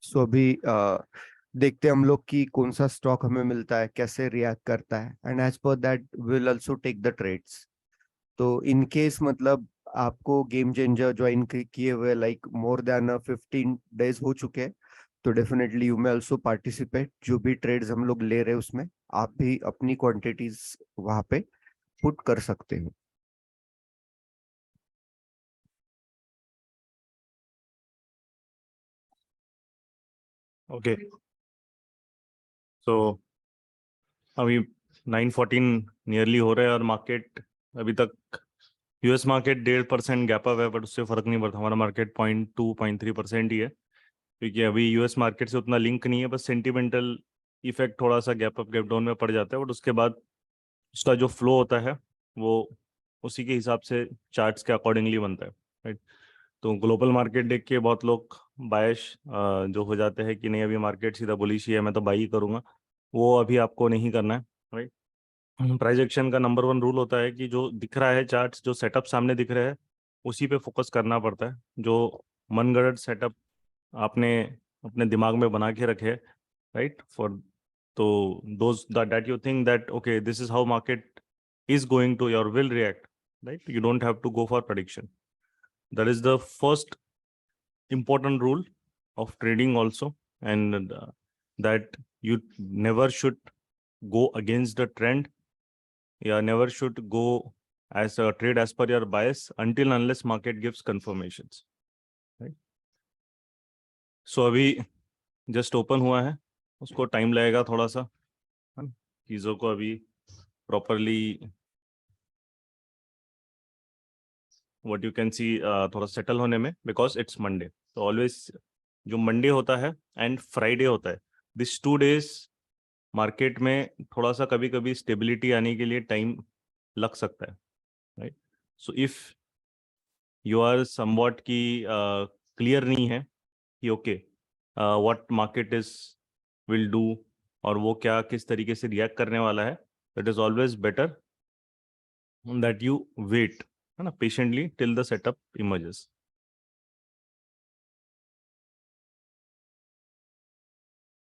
सो अभी देखते हैं हम लोग कि कौन सा स्टॉक हमें मिलता है, कैसे रिएक्ट करता है, and as per that will also take the trades. तो इन केस मतलब आपको गेम चेंजर ज्वाइन किए हुए लाइक मोर देन 15 डेज हो चुके हैं, तो definitely you may also participate. जो भी ट्रेड्स हम लोग ले रहे हैं उसमें आप भी अपनी क्वांटिटीज वहां पे पुट कर सकते हो। ओके, सो अभी 9:14 नियरली हो रहा है और मार्केट अभी तक यूएस मार्केट 1.5% गैप अप है, बट उससे फर्क नहीं पड़ता। हमारा मार्केट 0.2-0.3% ही है, क्योंकि अभी यूएस मार्केट से उतना लिंक नहीं है। बस सेंटिमेंटल इफेक्ट थोड़ा सा गैप अप गैप डाउन में पड़ जाता है, बट उसके बाद उसका जो फ्लो होता है वो उसी के हिसाब से चार्ट्स के अकॉर्डिंगली बनता है, राइट। तो ग्लोबल मार्केट देख के बहुत लोग बायश जो हो जाते हैं कि नहीं अभी मार्केट सीधा बुलिश ही है, मैं तो बाई करूंगा, वो अभी आपको नहीं करना है, राइट। प्राइस एक्शन का नंबर 1 रूल होता है कि जो दिख रहा है चार्ट्स, जो सेटअप सामने दिख रहे हैं उसी पे फोकस करना पड़ता है। जो मनगढ़ंत सेटअप आपने अपने दिमाग में बना के रखे, राइट, फॉर तो those that you think that okay this is how market is going to your will react, right? You don't have to go for prediction. That is the first important rule of trading also, and that you never should go against the trend. Yeah, never should go as a trade as per your bias until unless market gives confirmations, right? So अभी just open हुआ है, उसको time लगेगा थोड़ा सा, है ना, चीज़ों को अभी प्रॉपरली व्हाट यू कैन सी थोड़ा सेटल होने में, बिकॉज इट्स मंडे। तो ऑलवेज जो मंडे होता है एंड फ्राइडे होता है, दिस 2 डेज मार्केट में थोड़ा सा कभी कभी स्टेबिलिटी आने के लिए टाइम लग सकता है, right. So if you are somewhat की क्लियर नहीं है कि okay what market is will do और वो क्या किस तरीके से रिएक्ट करने वाला है, it is always better that you wait, है ना, patiently till the setup emerges.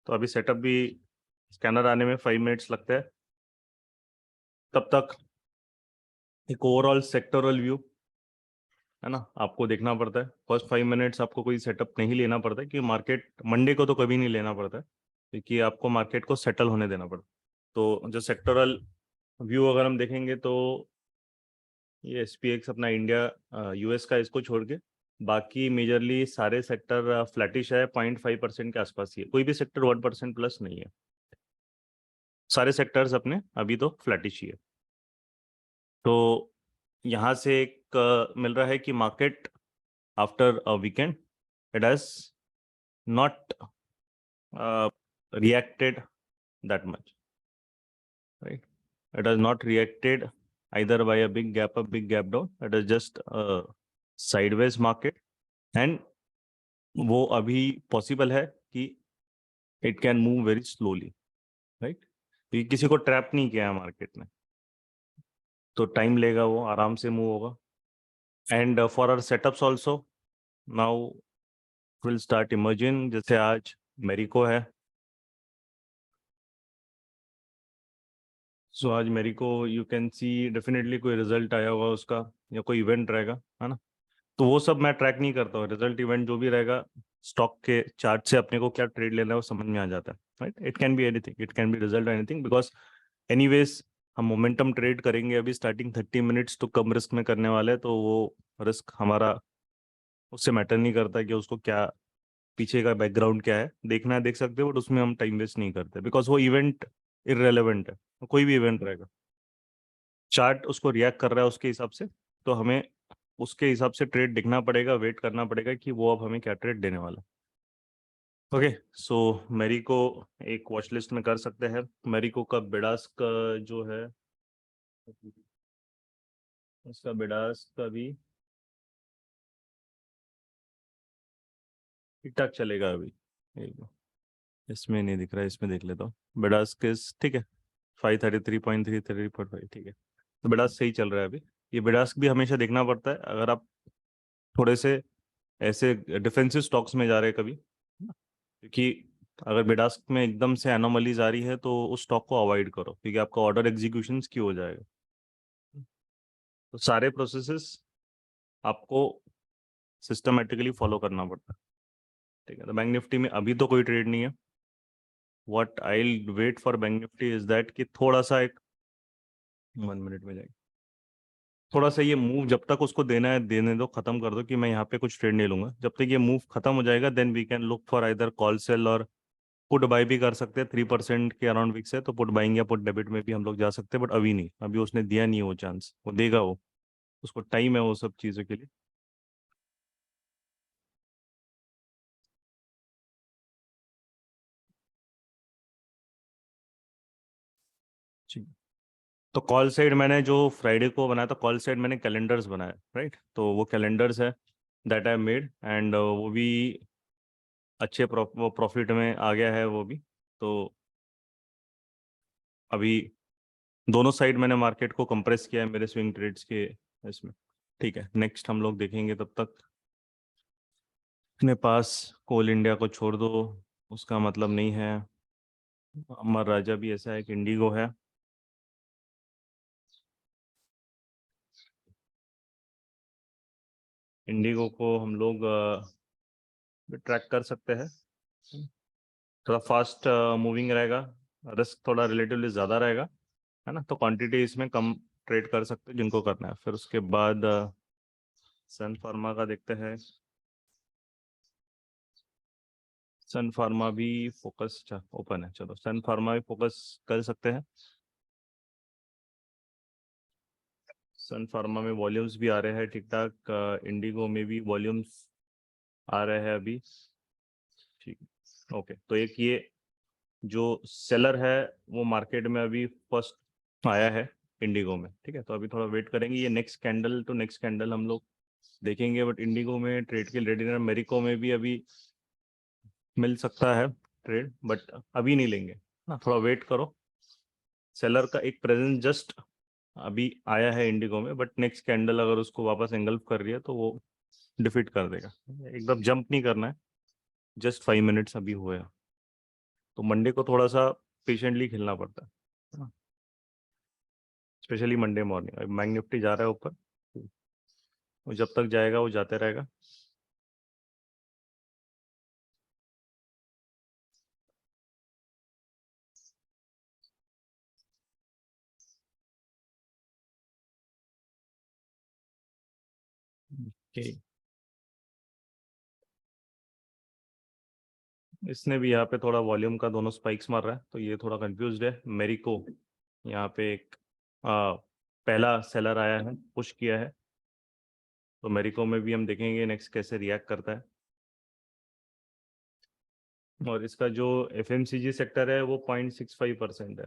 तो अभी सेटअप भी स्कैनर आने में 5 मिनट्स लगते हैं, तब तक एक ओवरऑल सेक्टोरल व्यू, है ना, आपको देखना पड़ता है। फर्स्ट 5 मिनट्स आपको कोई सेटअप नहीं लेना पड़ता है, कि मार्केट मंडे को तो कभी नहीं लेना पड़ता है, क्योंकि आपको मार्केट को सेटल होने देना पड़ता है। तो जो सेक्टोरल व्यू अगर हम देखेंगे तो ये SPX अपना इंडिया यूएस का, इसको छोड़ के बाकी मेजरली सारे सेक्टर फ्लैटिश है, 0.5% के आसपास ही है, कोई भी सेक्टर 1% प्लस नहीं है, सारे सेक्टर्स अपने अभी तो फ्लैटिश ही है। तो यहाँ से एक मिल रहा है कि market after a weekend it has not reacted that much, right? It has not reacted either by a big gap up, big gap down. It is just a sideways market, and वो अभी possible है कि it can move very slowly, right. क्योंकि किसी को trap नहीं किया है मार्केट ने, तो टाइम लेगा, वो आराम से मूव होगा। And for our setups also now will start emerging. जैसे आज मेरिको है, सो आज Marico you can see definitely कोई रिजल्ट आया होगा उसका, या कोई इवेंट रहेगा, है ना। तो वो सब मैं ट्रैक नहीं करता हूँ, रिजल्ट इवेंट जो भी रहेगा स्टॉक के चार्ट से अपने को क्या ट्रेड लेना है वो समझ में आ जाता है, right. It can be anything, it can be result anything, because anyways हम मोमेंटम ट्रेड करेंगे अभी स्टार्टिंग 30 मिनट्स तो कम रिस्क में करने वाले हैं, तो वो रिस्क हमारा उससे मैटर नहीं करता कि उसको क्या पीछे का बैकग्राउंड क्या है, देखना है देख सकते हो, बट उसमें हम टाइम वेस्ट नहीं करते, बिकॉज वो इवेंट इररेलेवेंट है। कोई भी इवेंट रहेगा, चार्ट उसको रिएक्ट कर रहा है उसके हिसाब से, तो हमें उसके हिसाब से ट्रेड दिखना पड़ेगा, वेट करना पड़ेगा कि वो अब हमें क्या ट्रेड देने वाला। ओके, सो मेरी को एक वॉच लिस्ट में कर सकते हैं। मेरी को का बिडास का जो है, उसका बिडास का भी ठीक ठाक चलेगा अभी, इसमें नहीं दिख रहा है, इसमें देख लेता हूँ। बिडास किस ठीक है, 533.3, 3.5, ठीक है। तो बिडास सही चल रहा है अभी। ये बिडास भी हमेशा देखना पड़ता है अगर आप थोड़े से ऐसे डिफेंसिव स्टॉक्स में जा रहे हैं कभी, क्योंकि अगर बिडास्क में एकदम से एनोमलीज आ रही है तो उस स्टॉक को अवॉइड करो, क्योंकि आपका ऑर्डर एग्जीक्यूशन क्यों हो जाएगा। तो सारे प्रोसेसेस आपको सिस्टमेटिकली फॉलो करना पड़ता है। ठीक है, तो बैंक निफ्टी में अभी तो कोई ट्रेड नहीं है। What I wait for Bank Nifty is that कि थोड़ा सा एक 1 मिनट में जाएगी, थोड़ा सा ये मूव जब तक उसको देना है देने दो, खत्म कर दो कि मैं यहाँ पे कुछ ट्रेड नहीं लूंगा। जब तक ये मूव खत्म हो जाएगा then we can look for either call sell और पुट बाई भी कर सकते हैं। 3% के अराउंड विक्स है तो पुट बाइंग या पुट डेबिट में भी हम लोग जा सकते हैं, बट अभी नहीं, अभी उसने दिया नहीं है वो चांस, वो देगा, वो उसको टाइम है वो सब चीज़ों के लिए। ठीक। तो कॉल साइड मैंने जो फ्राइडे को बनाया था, कॉल साइड मैंने कैलेंडर्स बनाए, राइट। तो वो कैलेंडर्स है दैट आई मेड, एंड वो भी अच्छे वो प्रॉफिट में आ गया है वो भी। तो अभी दोनों साइड मैंने मार्केट को कंप्रेस किया है मेरे स्विंग ट्रेड्स के इसमें। ठीक है, नेक्स्ट हम लोग देखेंगे, तब तक अपने पास कोल इंडिया को छोड़ दो, उसका मतलब नहीं है। अमर राजा भी ऐसा है कि इंडिगो है। इंडिगो को हम लोग ट्रैक कर सकते हैं, थोड़ा फास्ट मूविंग रहेगा, रिस्क थोड़ा रिलेटिवली ज़्यादा रहेगा, है ना। तो क्वांटिटी इसमें कम ट्रेड कर सकते हैं जिनको करना है। फिर उसके बाद सन फार्मा का देखते हैं। सन फार्मा भी फोकस ओपन है, चलो सन फार्मा भी फोकस कर सकते हैं। सन फार्मा में वॉल्यूम्स भी आ रहे हैं ठीक ठाक, इंडिगो में भी वॉल्यूम्स आ रहे हैं अभी। ठीक, ओके। तो एक ये जो सेलर है वो मार्केट में अभी फर्स्ट आया है इंडिगो में, ठीक है। तो अभी थोड़ा वेट करेंगे, ये next candle to next candle हम लोग देखेंगे, बट इंडिगो में ट्रेड के रेडी, मेरिको में भी अभी मिल सकता है ट्रेड, बट अभी नहीं लेंगे ना, थोड़ा वेट करो। सेलर का एक प्रेजेंस जस्ट अभी आया है इंडिगो में, बट नेक्स्ट कैंडल अगर उसको वापस एंगल्फ कर रही है तो वो डिफीट कर देगा। एकदम जंप नहीं करना है, जस्ट 5 मिनट्स अभी हुए हैं। तो मंडे को थोड़ा सा पेशेंटली खेलना पड़ता है, specially Monday morning. Bank Nifty जा रहा है ऊपर, वो जब तक जाएगा वो जाते रहेगा। Okay. इसने भी यहाँ पे थोड़ा वॉल्यूम का दोनों स्पाइक्स मार रहा है, तो ये थोड़ा कंफ्यूज्ड है। मेरिको यहाँ पे एक पहला सेलर आया है, पुश किया है, तो मेरिको में भी हम देखेंगे नेक्स्ट कैसे रिएक्ट करता है। और इसका जो एफएमसीजी सेक्टर है वो 0.65% है,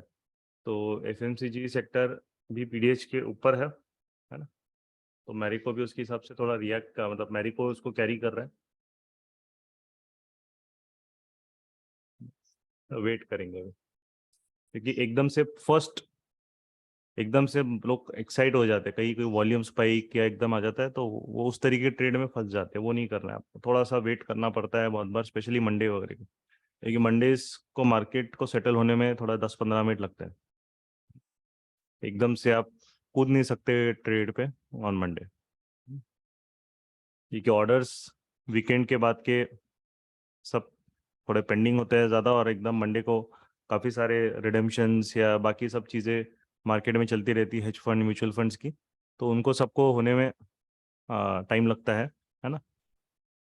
तो एफएमसीजी सेक्टर भी पीडीएच के ऊपर है ना। तो मेरिको भी उसके हिसाब से थोड़ा रिएक्ट का, मतलब मेरिको उसको कैरी कर रहा है, तो वेट करेंगे अभी। क्योंकि एकदम से लोग एक्साइट हो जाते हैं, कहीं कोई वॉल्यूम स्पाइक या एकदम आ जाता है तो वो उस तरीके के ट्रेड में फंस जाते हैं, वो नहीं करना है आपको। थोड़ा सा वेट करना पड़ता है बहुत बार, स्पेशली मंडे वगैरह की, क्योंकि मंडेज को मार्केट को सेटल होने में थोड़ा 10-15 मिनट लगता है। एकदम से आप कूद नहीं सकते ट्रेड पे ऑन मंडे, क्योंकि ऑर्डर्स वीकेंड के बाद के सब थोड़े पेंडिंग होते हैं ज़्यादा, और एकदम मंडे को काफ़ी सारे रिडेम्पशंस या बाकी सब चीज़ें मार्केट में चलती रहती है, हेज फंड म्यूचुअल फंड्स की, तो उनको सबको होने में टाइम लगता है ना।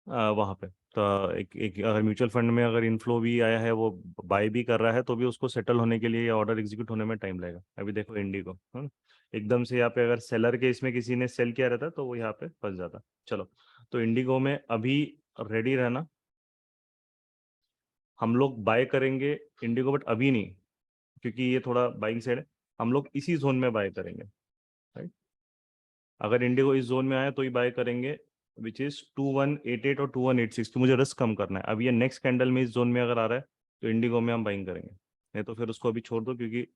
वहाँ पे तो एक अगर म्यूचुअल फंड में अगर इनफ्लो भी आया है, वो बाय भी कर रहा है, तो भी उसको सेटल होने के लिए या ऑर्डर एग्जीक्यूट होने में टाइम लगेगा। अभी देखो इंडिगो, है ना, एकदम से यहाँ पे अगर सेलर के इसमें किसी ने सेल किया रहता तो वो यहाँ पे फंस जाता। चलो, तो इंडिगो में अभी रेडी रहना, हम लोग बाय करेंगे इंडिगो, बट अभी नहीं, क्योंकि ये थोड़ा बाइंग साइड है। हम लोग इसी जोन में बाय करेंगे, राइट। अगर इंडिगो इस जोन में आया तो ही बाय करेंगे, विच इज 2188 और 2186, तो मुझे रिस्क कम करना है। अब ये नेक्स्ट कैंडल में इस जोन में अगर आ रहा है तो इंडिगो में हम बाइंग करेंगे, नहीं तो फिर उसको अभी छोड़ दो, क्योंकि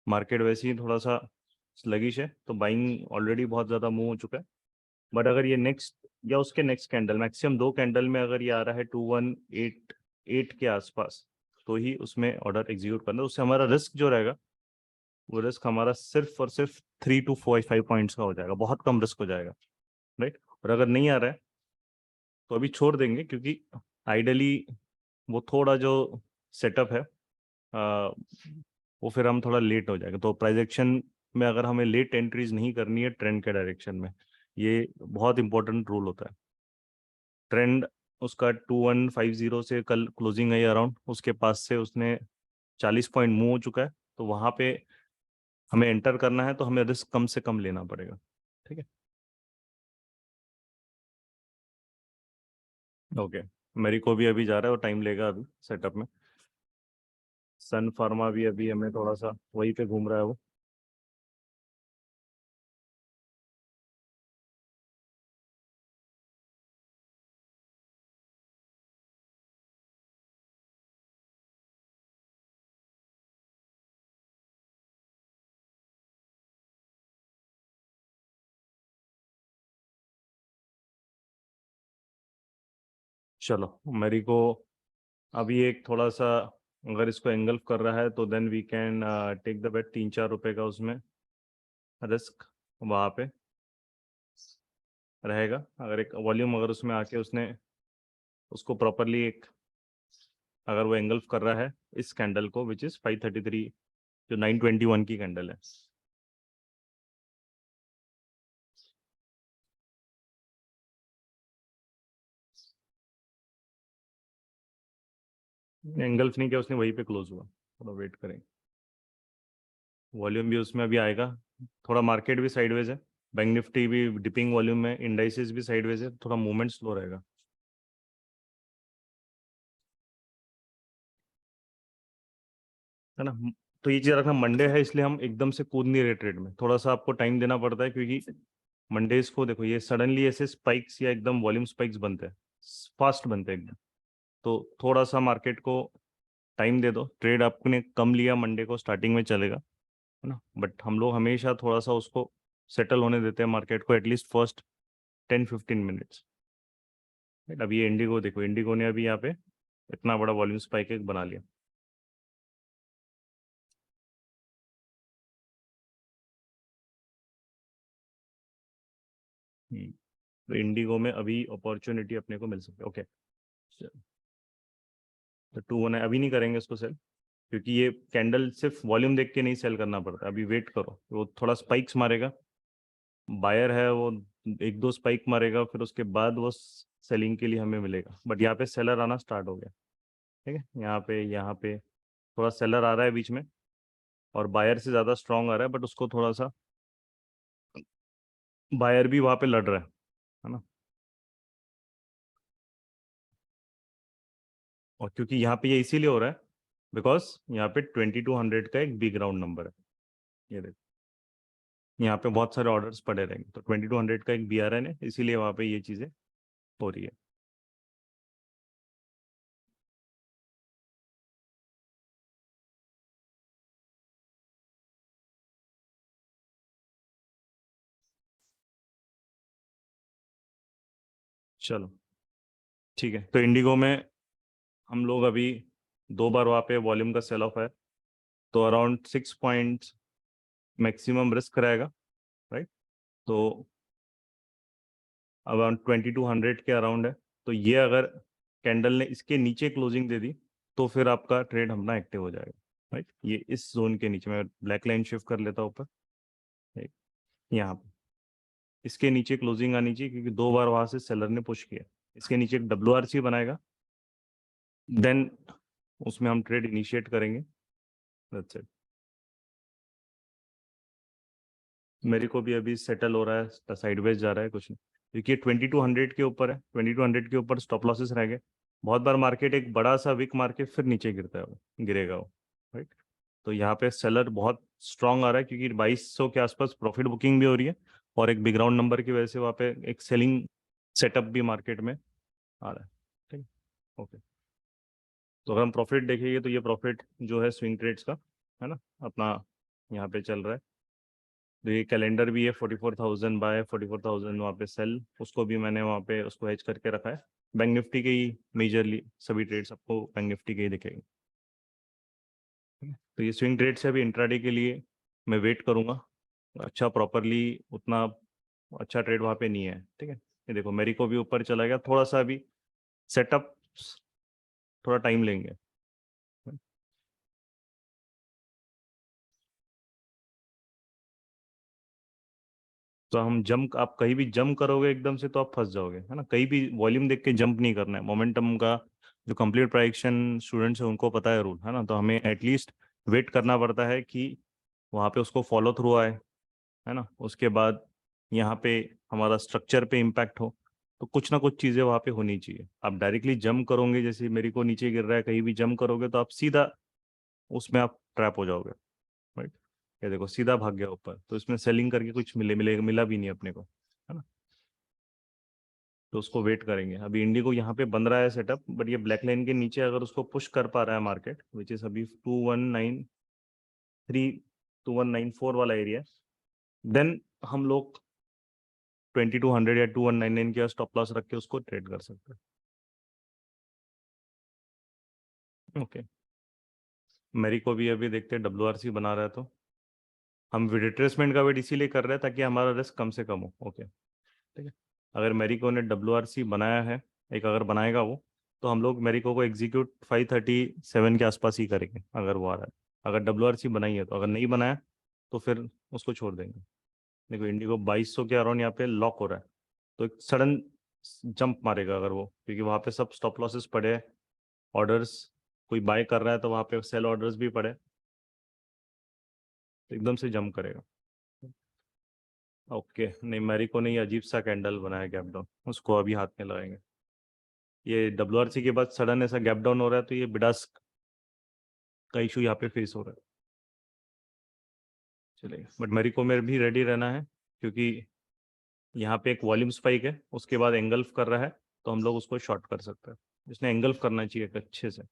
मार्केट वैसे ही थोड़ा सा स्लगिश है, तो बाइंग ऑलरेडी बहुत ज़्यादा मूव हो चुका है। बट अगर ये नेक्स्ट या उसके नेक्स्ट कैंडल, मैक्सिमम 2 कैंडल में अगर ये आ रहा है 2188 8 के आसपास तो ही उसमें ऑर्डर एग्जीक्यूट करना। उससे हमारा रिस्क जो रहेगा वो रिस्क हमारा सिर्फ और सिर्फ 3 to 5 पॉइंट्स का हो जाएगा, बहुत कम रिस्क हो जाएगा, राइट। और अगर नहीं आ रहा है तो अभी छोड़ देंगे, क्योंकि आइडली वो थोड़ा जो सेटअप है वो फिर हम थोड़ा लेट हो जाएगा। तो प्राइस एक्शन में अगर हमें लेट एंट्रीज नहीं करनी है ट्रेंड के डायरेक्शन में, ये बहुत इंपॉर्टेंट रूल होता है। ट्रेंड उसका 2150 से कल क्लोजिंग है अराउंड, उसके पास से उसने 40 पॉइंट मूव हो चुका है, तो वहां पे हमें एंटर करना है तो हमें रिस्क कम से कम लेना पड़ेगा, ठीक है। ओके, मेरी को भी अभी जा रहा है और टाइम लेगा अभी सेटअप में। सन फार्मा भी अभी हमें थोड़ा सा वहीं पे घूम रहा है वो। चलो, मेरी को अभी एक थोड़ा सा अगर इसको एंगल्फ कर रहा है तो then we can take the bet 3-4 रुपए का उसमें रिस्क वहाँ पे रहेगा। अगर एक वॉल्यूम अगर उसमें आके उसने उसको प्रॉपरली एक अगर वो एंगल्फ कर रहा है इस कैंडल को विच इज 533 जो 921 की कैंडल है। एंगल्फ नहीं किया उसने, वहीं पे क्लोज हुआ, थोड़ा वेट करें। वॉल्यूम भी उसमें अभी आएगा, थोड़ा मार्केट भी साइडवेज है, बैंक निफ्टी भी डिपिंग वॉल्यूम है, इंडाइसेस भी साइडवेज है, थोड़ा मूवमेंट स्लो रहेगा। है ना। तो ये चीज़ रखना, मंडे है इसलिए हम एकदम से कूद नहीं रहे ट्रेड में, थोड़ा सा आपको टाइम देना पड़ता है, क्योंकि मंडेज को देखो ये सडनली ऐसे स्पाइक्स या एकदम वॉल्यूम स्पाइक्स बनते हैं, फास्ट बनते हैं एकदम। तो थोड़ा सा मार्केट को टाइम दे दो। ट्रेड आपने कम लिया मंडे को, स्टार्टिंग में चलेगा, है ना, बट हम लोग हमेशा थोड़ा सा उसको सेटल होने देते हैं मार्केट को, एटलीस्ट फर्स्ट 10-15 मिनट्स। अभी ये इंडिगो देखो, इंडिगो ने अभी यहाँ पे इतना बड़ा वॉल्यूम स्पाइक एक बना लिया। तो इंडिगो में अभी अपॉर्चुनिटी अपने को मिल सकती है। ओके, तो 2-1 है, अभी नहीं करेंगे इसको सेल, क्योंकि ये कैंडल सिर्फ वॉल्यूम देख के नहीं सेल करना पड़ता, अभी वेट करो, वो थोड़ा स्पाइक्स मारेगा, बायर है वो 1-2 स्पाइक मारेगा, फिर उसके बाद वो सेलिंग के लिए हमें मिलेगा। बट यहाँ पे सेलर आना स्टार्ट हो गया, ठीक है, यहाँ पे थोड़ा सेलर आ रहा है बीच में, और बायर से ज़्यादा स्ट्रांग आ रहा है, बट उसको थोड़ा सा बायर भी वहाँ पे लड़ रहा है ना। और क्योंकि यहाँ पे ये इसीलिए हो रहा है बिकॉज यहाँ पे 2200 का एक बिग राउंड नंबर है, ये देखो यहाँ पे बहुत सारे ऑर्डर्स पड़े रहेंगे, तो 2200 का एक BRN है, इसीलिए वहाँ पे ये चीज़ें हो रही है। चलो ठीक है, तो इंडिगो में हम लोग अभी 2 बार वहाँ पे वॉल्यूम का सेल ऑफ है, तो अराउंड 6 पॉइंट्स मैक्सिमम रिस्क रहेगा, राइट। तो अराउंड 2200 के अराउंड है, तो ये अगर कैंडल ने इसके नीचे क्लोजिंग दे दी तो फिर आपका ट्रेड अपना एक्टिव हो जाएगा, राइट। ये इस जोन के नीचे, मैं ब्लैक लाइन शिफ्ट कर लेता हूँ ऊपर, राइट, यहाँ पे इसके नीचे क्लोजिंग आनी चाहिए, क्योंकि 2 बार वहां से सेलर ने पुश किया। इसके नीचे एक WRC बनाएगा, देन उसमें हम ट्रेड इनिशिएट करेंगे, दैट्स इट। मेरे को भी अभी सेटल हो रहा है, साइडवेज जा रहा है कुछ नहीं, क्योंकि 2200 के ऊपर है, 2200 के ऊपर स्टॉप लॉसेस रह गए। बहुत बार मार्केट एक बड़ा सा विक मार्केट फिर नीचे गिरता है, वो गिरेगा वो, राइट। तो यहाँ पे सेलर बहुत स्ट्रांग आ रहा है, क्योंकि 2200 के आसपास प्रॉफिट बुकिंग भी हो रही है, और एक बिग राउंड नंबर की वजह से वहाँ पे एक सेलिंग सेटअप भी मार्केट में आ रहा है, ठीक। ओके, तो अगर हम प्रॉफिट देखेंगे तो ये प्रॉफिट जो है स्विंग ट्रेड्स का, है ना, अपना यहाँ पे चल रहा है। तो ये कैलेंडर भी है 44,000 बाय 44,000 वहाँ पे सेल, उसको भी मैंने वहाँ पे उसको हेज करके रखा है। बैंक निफ्टी के ही मेजरली सभी ट्रेड्स आपको बैंक निफ्टी के ही दिखेंगे। तो ये स्विंग ट्रेड से अभी इंट्राडे के लिए मैं वेट करूंगा। अच्छा प्रॉपरली उतना अच्छा ट्रेड वहाँ पे नहीं है, ठीक है। ये देखो मेरी को भी ऊपर चला गया, थोड़ा सा अभी सेटअप थोड़ा टाइम लेंगे। तो हम जंप, आप कहीं भी जंप करोगे एकदम से तो आप फंस जाओगे, है ना। कहीं भी वॉल्यूम देख के जंप नहीं करना है। मोमेंटम का जो कंप्लीट प्राइडिक्शन स्टूडेंट्स है उनको पता है रूल, है ना। तो हमें एटलीस्ट वेट करना पड़ता है कि वहाँ पे उसको फॉलो थ्रू आए, है ना। उसके बाद यहाँ पे हमारा स्ट्रक्चर पे इम्पैक्ट हो, तो कुछ ना कुछ चीज़ें वहाँ पे होनी चाहिए। आप डायरेक्टली जंप करोगे, जैसे मेरे को नीचे गिर रहा है, कहीं भी जंप करोगे तो आप सीधा उसमें आप ट्रैप हो जाओगे, राइट। ये देखो सीधा भाग गया ऊपर, तो इसमें सेलिंग करके कुछ मिला भी नहीं अपने को, है ना। तो उसको वेट करेंगे। अभी इंडिगो यहाँ पे बन रहा है सेटअप, बट ये ब्लैक लाइन के नीचे अगर उसको पुश कर पा रहा है मार्केट, विच इज अभी 2193 2194 वाला एरिया, देन हम लोग 2200 या 2199 के स्टॉप लॉस रख के उसको ट्रेड कर सकते हैं। ओके, मेरी को भी अभी देखते हैं WRC बना रहा है, तो हम रिट्रेसमेंट का वेट इसीलिए कर रहे हैं ताकि हमारा रिस्क कम से कम हो। ओके, ठीक है। अगर मेरिको ने WRC बनाया है, एक अगर बनाएगा वो, तो हम लोग मेरिको को एग्जीक्यूट 537 के आसपास ही करेंगे अगर वो आ रहा है। अगर WRC बनाई है तो, अगर नहीं बनाया तो फिर उसको छोड़ देंगे। देखो इंडिगो 2200 के अराउंड यहाँ पे लॉक हो रहा है, तो एक सडन जंप मारेगा अगर वो, क्योंकि वहाँ पे सब स्टॉप लॉसेस पड़े हैं, ऑर्डर्स कोई बाय कर रहा है तो वहाँ पे सेल ऑर्डर्स भी पड़े, तो एकदम से जंप करेगा। ओके, नहीं मेरिको ने ये अजीब सा कैंडल बनाया गैप डाउन, उसको अभी हाथ में लगाएंगे। ये WRC के बाद सडन ऐसा गैप डाउन हो रहा है, तो ये बिडास्क का इशू यहाँ पे फेस हो रहा है। चलिए, बट मेरिको में भी रेडी रहना है, क्योंकि यहाँ पे एक वॉल्यूम स्पाइक है, उसके बाद एंगल्फ कर रहा है, तो हम लोग उसको शॉर्ट कर सकते हैं। इसने एंगल्फ करना चाहिए अच्छे से।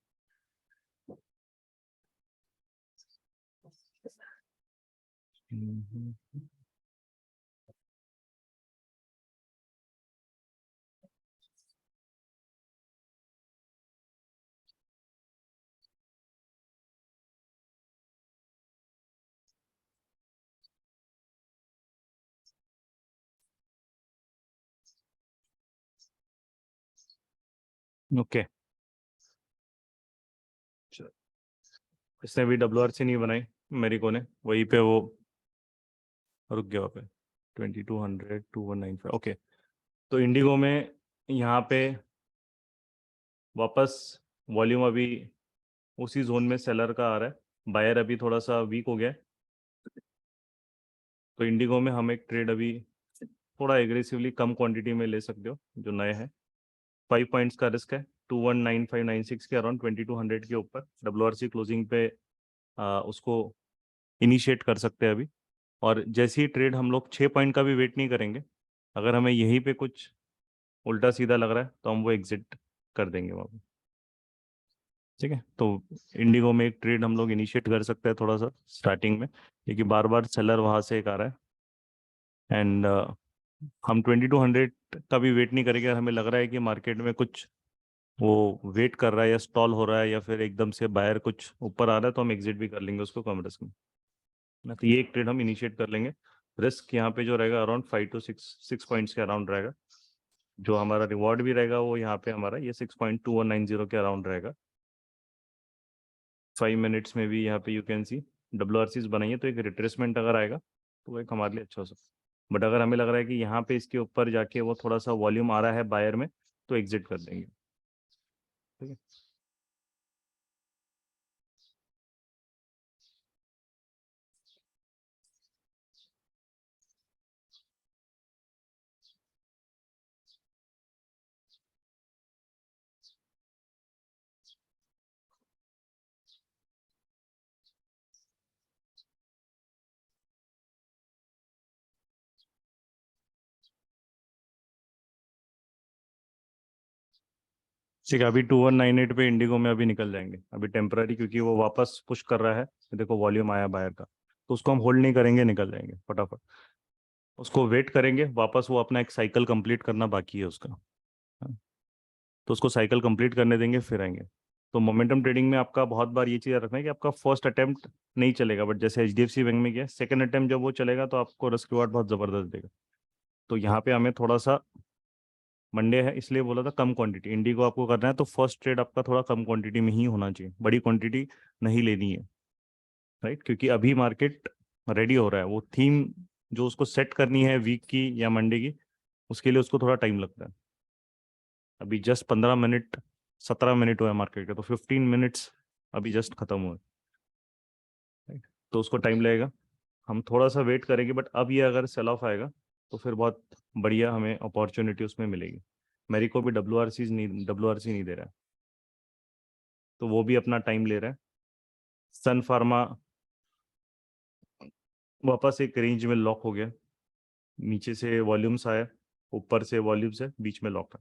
ओके, इसने भी WRC नहीं बनाई मेरिको ने, वहीं पे वो रुक गया वहाँ पे 2200 2195। ओके, तो इंडिगो में यहाँ पे वापस वॉल्यूम अभी उसी जोन में सेलर का आ रहा है, बायर अभी थोड़ा सा वीक हो गया है। तो इंडिगो में हम एक ट्रेड अभी थोड़ा एग्रेसिवली कम क्वांटिटी में ले सकते हो, जो नए हैं। 5 पॉइंट्स का रिस्क है, 219596 के अराउंड 2200 के ऊपर WRC क्लोजिंग पे उसको इनिशिएट कर सकते हैं अभी। और जैसे ही ट्रेड हम लोग 6 पॉइंट का भी वेट नहीं करेंगे, अगर हमें यहीं पे कुछ उल्टा सीधा लग रहा है तो हम वो एग्जिट कर देंगे वहाँ पे, ठीक है। तो इंडिगो में एक ट्रेड हम लोग इनिशिएट कर सकते हैं थोड़ा सा स्टार्टिंग में, क्योंकि बार बार सेलर वहाँ से एक आ रहा है। एंड हम 2200 का भी वेट नहीं करेंगे। हमें लग रहा है कि मार्केट में कुछ वो वेट कर रहा है या स्टॉल हो रहा है या फिर एकदम से बायर कुछ ऊपर आ रहा है, तो हम एग्जिट भी कर लेंगे उसको कम रिस्क में ना। तो ये एक ट्रेड हम इनिशिएट कर लेंगे। रिस्क यहाँ पे जो रहेगा अराउंड 5 to 6 पॉइंट्स के अराउंड रहेगा। जो हमारा रिवॉर्ड भी रहेगा वो यहाँ पे हमारा ये 6.2190 के अराउंड रहेगा। 5 मिनट्स में भी यहाँ पे यू कैन सी WRCs बनाइए, तो एक रिट्रेसमेंट अगर आएगा तो वो एक हमारे लिए अच्छा हो सकता है। बट अगर हमें लग रहा है कि यहाँ पे इसके ऊपर जाके वो थोड़ा सा वॉल्यूम आ रहा है बायर में, तो एग्जिट कर देंगे, ठीक है। ठीक है, अभी 2198 पे इंडिगो में अभी निकल जाएंगे अभी टेम्पररी, क्योंकि वो वापस पुश कर रहा है। देखो वॉल्यूम आया बायर का, तो उसको हम होल्ड नहीं करेंगे, निकल जाएंगे फटाफट। उसको वेट करेंगे, वापस वो अपना एक साइकिल कंप्लीट करना बाकी है उसका। हाँ। तो उसको साइकिल कंप्लीट करने देंगे फिर आएंगे। तो मोमेंटम ट्रेडिंग में आपका बहुत बार ये चीज़ रखना है कि आपका फर्स्ट अटेम्प्ट नहीं चलेगा, बट जैसे HDFC बैंक में किया, सेकंड अटेम्प्ट जब वो चलेगा तो आपको रिस्क रिवार्ड बहुत ज़बरदस्त देगा। तो यहाँ पे हमें थोड़ा सा, मंडे है इसलिए बोला था कम क्वांटिटी, इंडिगो आपको करना है तो फर्स्ट ट्रेड आपका थोड़ा कम क्वांटिटी में ही होना चाहिए, बड़ी क्वांटिटी नहीं लेनी है, राइट? क्योंकि अभी मार्केट रेडी हो रहा है, वो थीम जो उसको सेट करनी है वीक की या मंडे की, उसके लिए उसको थोड़ा टाइम लगता है। अभी जस्ट 15 मिनट 17 मिनट हुआ है मार्केट के, तो 15 मिनट्स अभी जस्ट खत्म हुए, राइट? तो उसको टाइम लगेगा, हम थोड़ा सा वेट करेंगे, बट अब ये अगर सेल ऑफ आएगा तो फिर बहुत बढ़िया हमें अपॉर्चुनिटी उसमें मिलेगी। मेरी को भी WRC नहीं दे रहा है, तो वो भी अपना टाइम ले रहा है। सन फार्मा वापस एक रेंज में लॉक हो गया, नीचे से वॉल्यूम्स आया, ऊपर से वॉल्यूम्स है, बीच में लॉक है।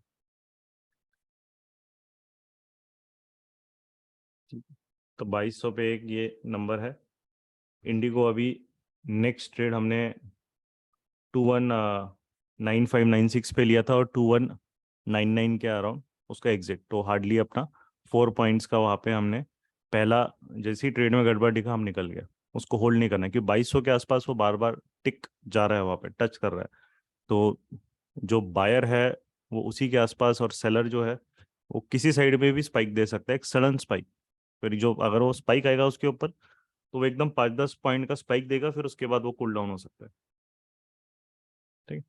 तो 2200 पे एक ये नंबर है। इंडिगो अभी नेक्स्ट ट्रेड हमने 219596 पे लिया था और 2199 के अराउंड उसका एग्जिट, तो हार्डली अपना 4 पॉइंट्स का वहाँ पे हमने पहला, जैसे ही ट्रेड में गड़बड़ दिखा हम निकल गया। उसको होल्ड नहीं करना है क्योंकि 2200 के आसपास वो बार बार टिक जा रहा है, वहाँ पे टच कर रहा है। तो जो बायर है वो उसी के आसपास, और सेलर जो है वो किसी साइड पे भी स्पाइक दे सकता है, एक सडन स्पाइक। फिर जो अगर वो स्पाइक आएगा उसके ऊपर तो वो एकदम 5-10 पॉइंट का स्पाइक देगा, फिर उसके बाद वो कूल डाउन हो सकता है, ठीक?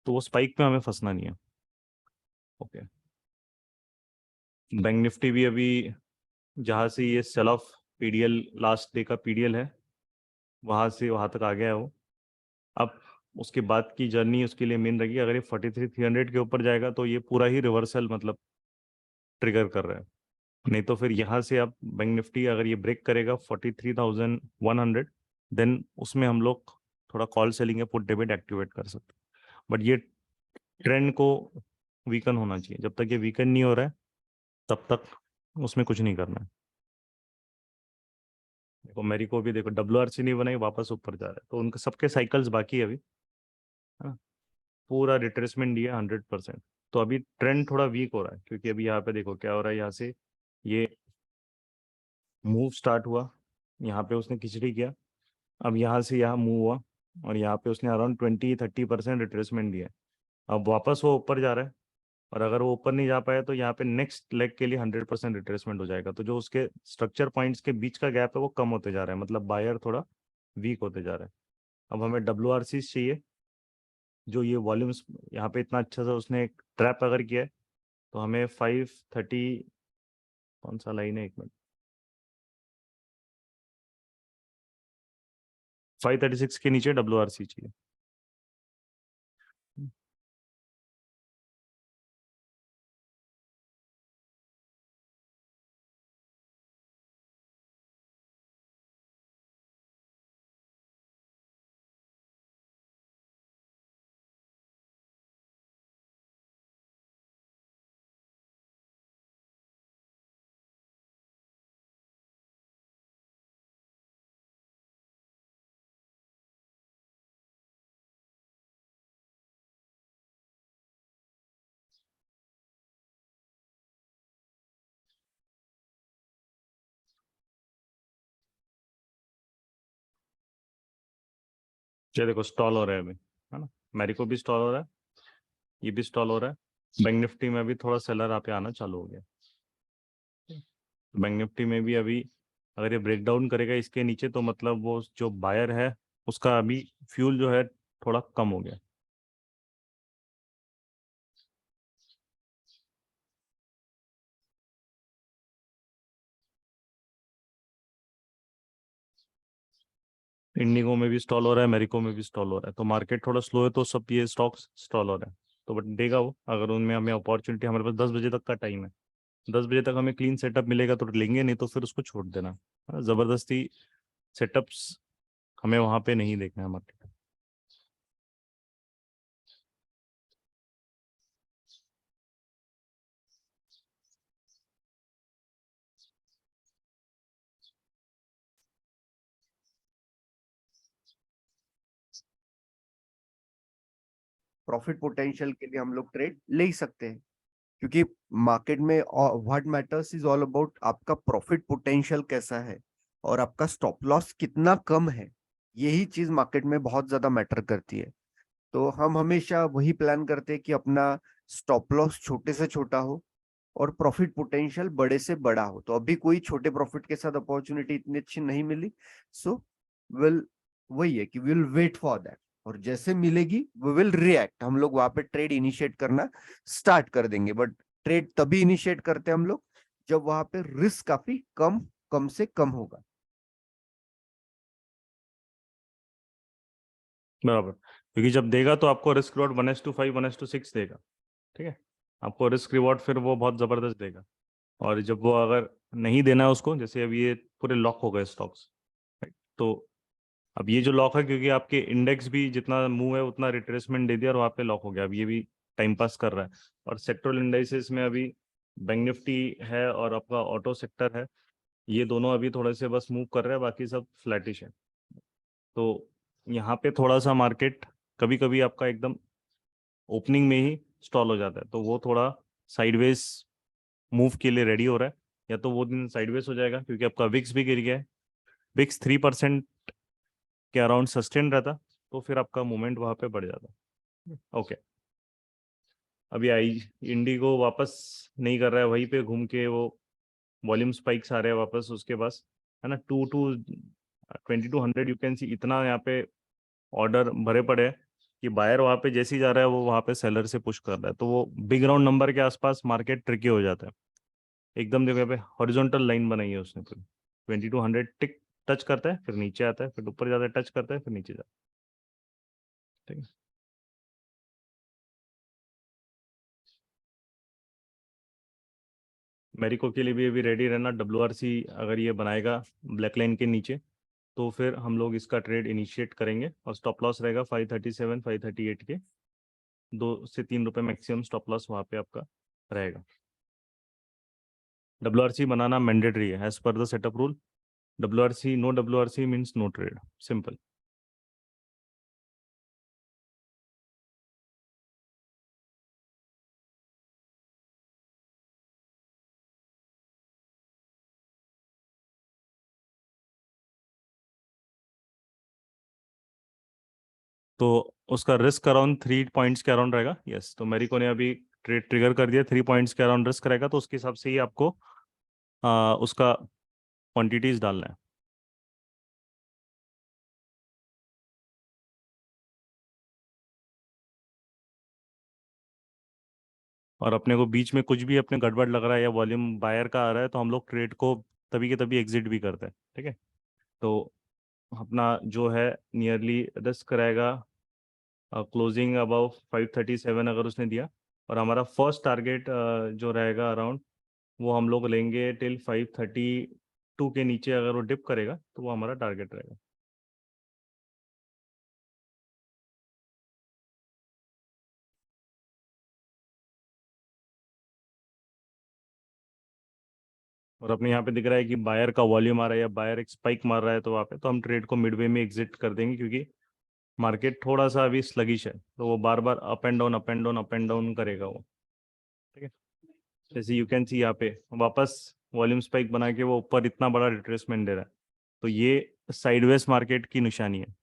तो वो स्पाइक पे हमें फंसना नहीं है। ओके, बैंक निफ्टी भी अभी जहाँ से ये sell off, PDL last day का PDL है, वहाँ से वहाँ तक आ गया है वो। अब उसके बाद की जर्नी उसके लिए मेन रहेगी, अगर ये 43,300 के ऊपर जाएगा तो ये पूरा ही रिवर्सल मतलब ट्रिगर कर रहा है। नहीं तो फिर यहाँ से आप बैंक निफ्टी अगर ये ब्रेक करेगा 43,100, देन उसमें हम लोग थोड़ा कॉल सेलिंग या पुट डेबिट एक्टिवेट कर सकते हैं। बट ये ट्रेंड को वीकन होना चाहिए, जब तक ये वीकन नहीं हो रहा है तब तक उसमें कुछ नहीं करना है। देखो मेरी को भी देखो WRC नहीं बनाई, वापस ऊपर जा रहा है, तो उनके सबके साइकिल्स बाकी है अभी, है ना? पूरा रिट्रेसमेंट दिया 100%। तो अभी ट्रेंड थोड़ा वीक हो रहा है क्योंकि अभी यहाँ पे देखो क्या हो रहा है, यहाँ से ये मूव स्टार्ट हुआ, यहाँ पे उसने खिचड़ी किया, अब यहाँ से यहाँ मूव हुआ, और यहाँ पे उसने अराउंड 20-30% रिट्रेसमेंट दिया। अब वापस वो ऊपर जा रहा है, और अगर वो ऊपर नहीं जा पाया तो यहाँ पे नेक्स्ट लेग के लिए 100% रिट्रेसमेंट हो जाएगा। तो जो उसके स्ट्रक्चर पॉइंट्स के बीच का गैप है वो कम होते जा रहा है, मतलब बायर थोड़ा वीक होते जा रहा है। अब हमें WRC चाहिए, जो ये वॉल्यूम्स यहाँ पे इतना अच्छा सा उसने एक ट्रैप अगर किया है, तो हमें 530, कौन सा लाइन है, एक मिनट, 536 के नीचे WRC चाहिए। ये देखो स्टॉल हो रहा है अभी, है ना? मैरिको भी स्टॉल हो रहा है, ये भी स्टॉल हो रहा है। बैंक निफ्टी में भी थोड़ा सेलर यहाँ पे आना चालू हो गया। बैंक निफ्टी में भी अभी अगर ये ब्रेक डाउन करेगा इसके नीचे तो मतलब वो जो बायर है उसका अभी फ्यूल जो है थोड़ा कम हो गया। इंडिगो में भी स्टॉल हो रहा है, मेरिको में भी स्टॉल हो रहा है, तो मार्केट थोड़ा स्लो है तो सब ये स्टॉक्स स्टॉल हो रहा है। तो बट देगा वो, अगर उनमें हमें अपॉर्चुनिटी, हमारे पास 10 बजे तक का टाइम है, 10 बजे तक हमें क्लीन सेटअप मिलेगा तो लेंगे, नहीं तो फिर उसको छोड़ देना, है ना? जबरदस्ती सेटअप्स हमें वहां पे नहीं देखना है मार्केट। प्रॉफिट पोटेंशियल के लिए हम लोग ट्रेड ले ही सकते हैं। क्योंकि मार्केट में what matters is all about आपका प्रॉफिट पोटेंशियल कैसा है और आपका स्टॉप लॉस कितना कम है। यही चीज मार्केट में बहुत ज्यादा मैटर करती है। तो हम हमेशा वही प्लान करते हैं कि अपना स्टॉप लॉस छोटे से छोटा हो और प्रॉफिट पोटेंशियल बड़े से बड़ा हो। तो अभी कोई छोटे प्रॉफिट के साथ अपॉर्चुनिटी इतनी अच्छी नहीं मिली, सो विल वही है कि विल वेट फॉर दैट, और जैसे मिलेगी वी विल रिएक्ट। हम लोग वहां पे ट्रेड इनिशिएट करना स्टार्ट कर देंगे, बट ट्रेड तभी इनिशिएट करते हैं हम लोग जब वहां पे रिस्क काफी कम कम से कम होगा। बराबर, क्योंकि जब देगा तो आपको रिस्क रिवॉर्ड 1:5 1:6 देगा। ठीक है, आपको रिस्क रिवॉर्ड फिर वो बहुत जबरदस्त देगा। और जब वो अगर नहीं देना है उसको, जैसे अब ये पूरे लॉक हो गए स्टॉक्स, तो अब ये जो लॉक है, क्योंकि आपके इंडेक्स भी जितना मूव है उतना रिट्रेसमेंट दे दिया और वहाँ पे लॉक हो गया। अब ये भी टाइम पास कर रहा है। और सेक्टरल इंडाइसेस में अभी बैंक निफ्टी है और आपका ऑटो सेक्टर है, ये दोनों अभी थोड़े से बस मूव कर रहे हैं, बाकी सब फ्लैटिश है। तो यहाँ पे थोड़ा सा मार्केट कभी कभी आपका एकदम ओपनिंग में ही स्टॉल हो जाता है, तो वो थोड़ा साइडवेज मूव के लिए रेडी हो रहा है। या तो वो दिन साइडवेज हो जाएगा क्योंकि आपका विक्स भी गिर गया है, विक्स 3% के अराउंड सस्टेन रहता, तो फिर आपका मूवमेंट वहाँ पे बढ़ जाता। ओके, अभी आई इंडिगो वापस नहीं कर रहा है, वहीं पे घूम के वो वॉल्यूम स्पाइक्स आ रहे हैं वापस उसके पास, है ना। 2200 यू कैन सी, इतना यहाँ पे ऑर्डर भरे पड़े हैं कि बायर वहाँ पे जैसे ही जा रहा है वो वहाँ पे सेलर से पुश कर रहा है, तो वो बिग राउंड नंबर के आसपास मार्केट ट्रिकी हो जाता है एकदम। देखो यहाँ पे हॉरिजॉन्टल लाइन बनाई है उसने पूरी, 2200 टिक टच करता है, फिर नीचे आता है, फिर ऊपर जाता है, टच करता है, फिर नीचे जाता है। ठीक है, मेरिको के लिए भी अभी रेडी रहना। WRC अगर ये बनाएगा ब्लैक लाइन के नीचे, तो फिर हम लोग इसका ट्रेड इनिशिएट करेंगे और स्टॉप लॉस रहेगा 537 538 के, 2 से 3 रुपए मैक्सिमम स्टॉप लॉस वहाँ पे आपका रहेगा। WRC बनाना मैंडेटरी है as per the setup rule. WRC, no WRC means no trade, simple. तो उसका रिस्क अराउंड 3 पॉइंट्स के अराउंड रहेगा। यस, तो मेरिको ने अभी ट्रेड ट्रिगर कर दिया, 3 पॉइंट्स के अराउंड रिस्क रहेगा, तो उसके हिसाब से ही आपको उसका क्वांटिटीज डालना है। और अपने को बीच में कुछ भी अपने गड़बड़ लग रहा है या वॉल्यूम बायर का आ रहा है, तो हम लोग ट्रेड को तभी के तभी एग्जिट भी करते हैं। ठीक है, तो अपना जो है नियरली रिस्क रहेगा क्लोजिंग अबाउ 537 अगर उसने दिया, और हमारा फर्स्ट टारगेट जो रहेगा अराउंड, वो हम लोग लेंगे टिल 532 के नीचे अगर वो डिप करेगा तो वो हमारा टारगेट रहेगा। और अपने यहाँ पे दिख रहा है कि बायर का वॉल्यूम आ रहा है या बायर एक स्पाइक मार रहा है, तो वहाँ पे तो हम ट्रेड को मिडवे में एग्जिट कर देंगे, क्योंकि मार्केट थोड़ा सा अभी स्लगिश है, तो वो बार बार up and down up and down up and down करेगा वो। ठीक है, जैसे यू कैन सी यहाँ पे वापस वॉल्यूम स्पाइक बना के वो ऊपर इतना बड़ा रिट्रेसमेंट दे रहा है, तो ये साइडवेज मार्केट की निशानी है।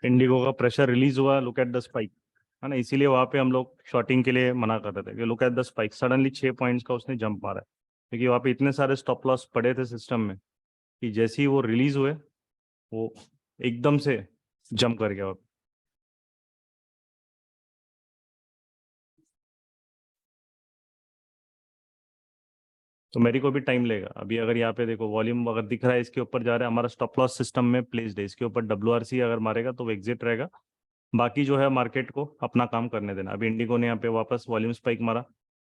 इंडिगो का प्रेशर रिलीज हुआ, लुक एट द स्पाइक, है ना। इसीलिए वहां पे हम लोग शॉर्टिंग के लिए मना कर रहे थे कि look at the spike, suddenly 6 points का उसने जंप मारा है, क्योंकि वहां पे इतने सारे स्टॉप लॉस पड़े थे सिस्टम में कि जैसे ही वो रिलीज हुए वो एकदम से जंप कर गया वहाँ पे। तो मेरी को भी टाइम लेगा। अभी अगर यहाँ पे देखो वॉल्यूम अगर दिख रहा है इसके ऊपर जा रहा है, हमारा स्टॉप लॉस सिस्टम में प्लेस्ड है, इसके ऊपर WRC अगर मारेगा तो वो एग्जिट रहेगा। बाकी जो है मार्केट को अपना काम करने देना। अभी इंडिगो ने यहाँ पे वापस वॉल्यूम स्पाइक मारा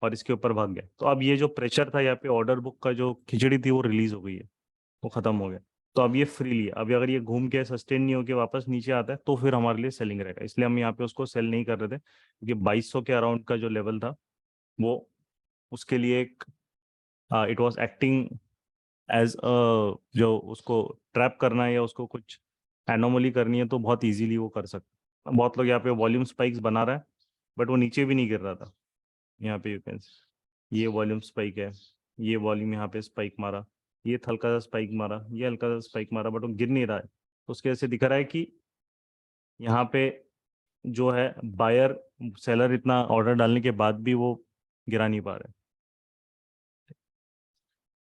और इसके ऊपर भाग गया, तो अब ये जो प्रेशर था यहाँ पे ऑर्डर बुक का जो खिचड़ी थी वो रिलीज हो गई है। वो खत्म हो गया। तो अब ये फ्रीली है, अभी अगर ये घूम के सस्टेन नहीं होके वापस नीचे आता है तो फिर हमारे लिए सेलिंग रहेगा, इसलिए हम यहाँ पे उसको सेल नहीं कर रहे थे, क्योंकि 2200 के अराउंड का जो लेवल था वो उसके लिए एक it was acting as a, जो उसको ट्रैप करना है या उसको कुछ एनोमली करनी है तो बहुत इजीली वो कर सकते हैं। बहुत लोग यहाँ पे वॉल्यूम स्पाइक्स बना रहा है बट वो नीचे भी नहीं गिर रहा था। यहाँ पे यू कैन, ये वॉल्यूम स्पाइक है, ये वॉल्यूम यहाँ पे स्पाइक मारा, ये हल्का सा स्पाइक मारा, ये हल्का सा स्पाइक मारा, बट वो गिर नहीं रहा है। तो उसके वजह से दिख रहा है कि यहाँ पे जो है बायर सेलर इतना ऑर्डर डालने के बाद भी वो गिरा नहीं पा रहे।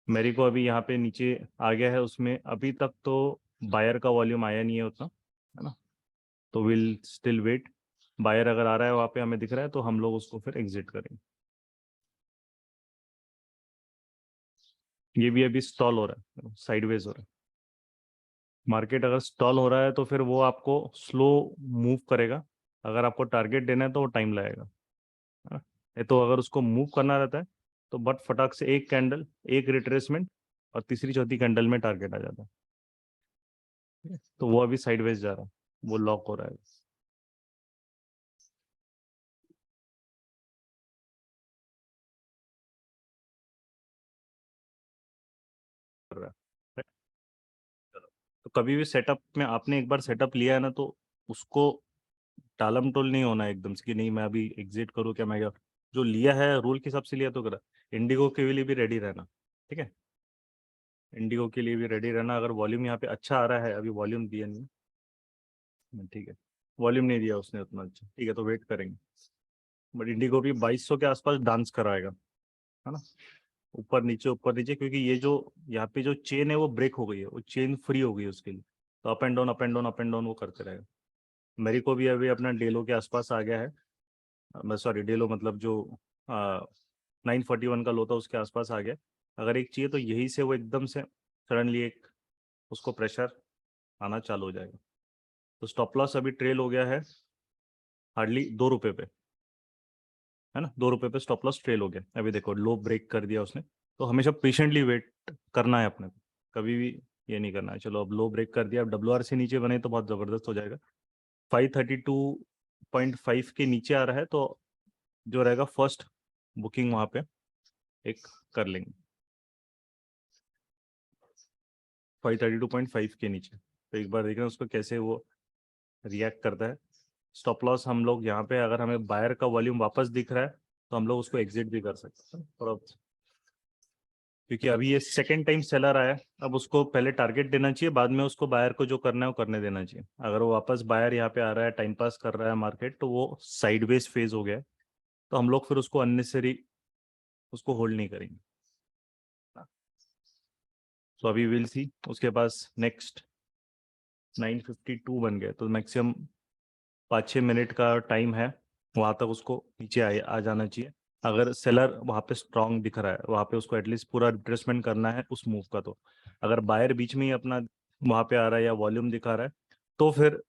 मेरे को अभी यहाँ पे नीचे आ गया है, उसमें अभी तक तो बायर का वॉल्यूम आया नहीं है उतना, है ना। तो विल स्टिल वेट, बायर अगर आ रहा है वहाँ पे हमें दिख रहा है तो हम लोग उसको फिर एग्जिट करेंगे। ये भी अभी स्टॉल हो रहा है, साइडवेज हो रहा है। मार्केट अगर स्टॉल हो रहा है तो फिर वो आपको स्लो मूव करेगा, अगर आपको टारगेट देना है तो वो टाइम लगेगा, है ना। ये तो अगर उसको मूव करना रहता है तो बट फटाक से एक कैंडल, एक रिट्रेसमेंट और तीसरी चौथी कैंडल में टारगेट आ जाता है। तो वो अभी साइडवेज जा रहा है, वो लॉक हो रहा है। कर रहा है। चलो। तो कभी भी सेटअप में आपने एक बार सेटअप लिया है ना तो उसको टालम टोल नहीं होना है एकदम से कि नहीं मैं अभी एग्जिट करूँ क्या, मैं क्या, जो लिया है रूल के हिसाब से लिया तो करा। इंडिगो के लिए भी रेडी रहना, ठीक है। इंडिगो के लिए भी रेडी रहना, अगर वॉल्यूम यहाँ पे अच्छा आ रहा है, अभी वॉल्यूम दिया नहीं, ठीक है, वॉल्यूम नहीं दिया उसने उतना अच्छा, ठीक है, तो वेट करेंगे। बट इंडिगो भी 2200 के आसपास डांस कराएगा, है ना, ऊपर नीचे, क्योंकि ये जो यहाँ पे जो चेन है वो ब्रेक हो गई है, वो चेन फ्री हो गई है उसके लिए, तो up and down up and down up and down वो करते रहेगा। मेरी को भी अभी अपना डेलो के आसपास आ गया है, मैं सॉरी डेलो मतलब जो 941 का लो था उसके आसपास आ गया। अगर एक चाहिए तो यही से वो एकदम से सडनली एक उसको प्रेशर आना चालू हो जाएगा। तो स्टॉप लॉस अभी ट्रेल हो गया है हार्डली 2 रुपये पे, है ना, 2 रुपये पे स्टॉप लॉस ट्रेल हो गया। अभी देखो लो ब्रेक कर दिया उसने, तो हमेशा पेशेंटली वेट करना है अपने को, कभी भी ये नहीं करना है। चलो अब लो ब्रेक कर दिया, अब डब्ल्यू आर से नीचे बने तो बहुत ज़बरदस्त हो जाएगा। 532.5 के नीचे आ रहा है तो जो रहेगा फर्स्ट बुकिंग वहाँ पे एक कर लेंगे, 532.5 के नीचे। तो एक बार देख रहे हैं उसको कैसे वो रिएक्ट करता है। स्टॉप लॉस हम लोग यहाँ पे अगर हमें बायर का वॉल्यूम वापस दिख रहा है तो हम लोग उसको एग्जिट भी कर सकते हैं थोड़ा, क्योंकि अभी ये सेकेंड टाइम सेलर आया, अब उसको पहले टारगेट देना चाहिए, बाद में उसको बायर को जो करना है वो करने देना चाहिए। अगर वो वापस बायर यहाँ पे आ रहा है, टाइम पास कर रहा है मार्केट, तो वो साइडवेज फेज हो गया है, तो हम लोग फिर उसको अननेसेसरी उसको होल्ड नहीं करेंगे। तो अभी विल सी, उसके पास नेक्स्ट 952 बन गए, तो मैक्सिमम 5-6 मिनट का टाइम है, वहां तक उसको नीचे आ जाना चाहिए। अगर सेलर वहां पे स्ट्रांग दिख रहा है, वहां पे उसको एटलीस्ट पूरा रिट्रेसमेंट करना है उस मूव का। तो अगर बायर बीच में ही अपना वहां पे आ रहा है या वॉल्यूम दिखा रहा है तो फिर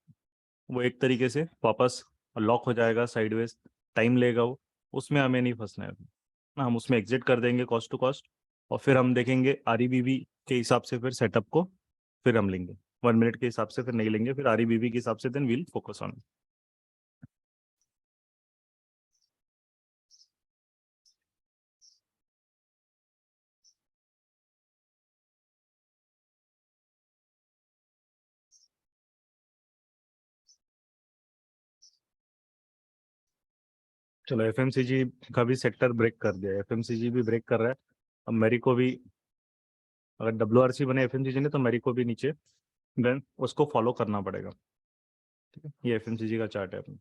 वो एक तरीके से वापस लॉक हो जाएगा साइडवेज, टाइम लेगा वो, उसमें हमें नहीं फंसना है ना, हम उसमें एग्जिट कर देंगे कॉस्ट टू कॉस्ट, और फिर हम देखेंगे आरईबीबी के हिसाब से फिर सेटअप को फिर हम लेंगे, 1 मिनट के हिसाब से फिर नहीं लेंगे, फिर आरईबीबी के हिसाब से देन विल फोकस ऑन। चलो एफएमसीजी का भी सेक्टर ब्रेक कर दिया, एफएमसीजी भी ब्रेक कर रहा है। अब मेरी को भी अगर डब्ल्यू बने एफएमसीजी ने तो मेरी को भी नीचे देन उसको फॉलो करना पड़ेगा, ठीक है। ये एफएमसीजी का चार्ट है अपना,